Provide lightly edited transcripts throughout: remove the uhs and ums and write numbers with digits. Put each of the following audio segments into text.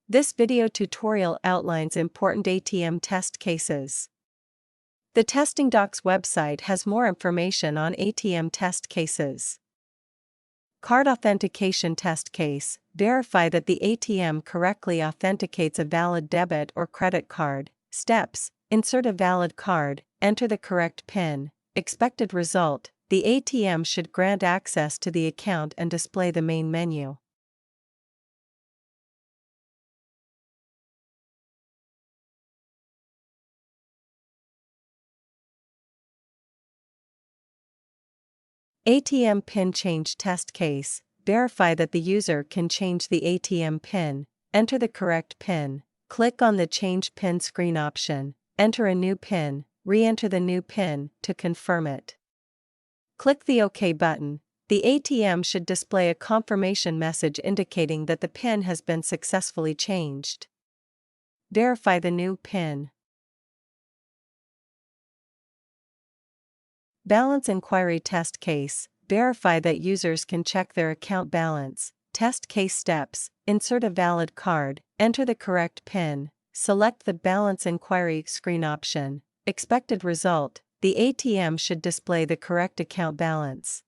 This video tutorial outlines important ATM test cases. The Testing Docs website has more information on ATM test cases. Card Authentication Test Case. Verify that the ATM correctly authenticates a valid debit or credit card. Steps: insert a valid card, enter the correct PIN. Expected result: the ATM should grant access to the account and display the main menu. ATM PIN Change Test Case. Verify that the user can change the ATM PIN. Enter the correct PIN. Click on the Change PIN screen option. Enter a new PIN. Re-enter the new PIN to confirm it. Click the OK button. The ATM should display a confirmation message indicating that the PIN has been successfully changed. Verify the new PIN. Balance Inquiry Test Case. Verify that users can check their account balance. Test case steps: insert a valid card, enter the correct PIN, select the Balance Inquiry screen option. Expected result: the ATM should display the correct account balance.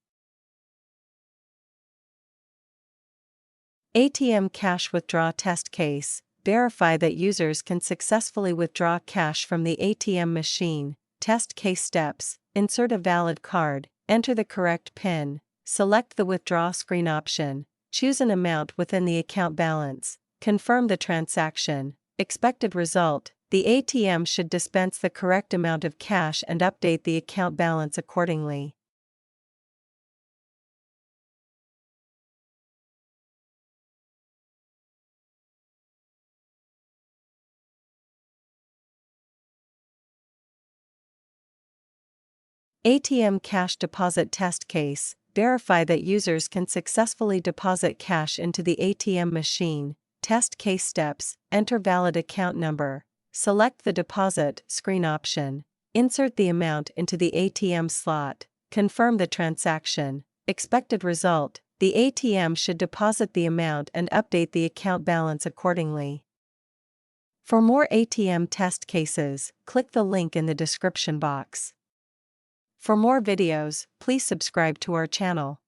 ATM Cash Withdraw Test Case. Verify that users can successfully withdraw cash from the ATM machine. Test case steps: insert a valid card, enter the correct PIN, select the withdraw screen option, choose an amount within the account balance, confirm the transaction. Expected result: the ATM should dispense the correct amount of cash and update the account balance accordingly. ATM Cash Deposit Test Case. Verify that users can successfully deposit cash into the ATM machine. Test case steps: enter valid account number, select the deposit screen option, insert the amount into the ATM slot, confirm the transaction. Expected result: the ATM should deposit the amount and update the account balance accordingly. For more ATM test cases, click the link in the description box. For more videos, please subscribe to our channel.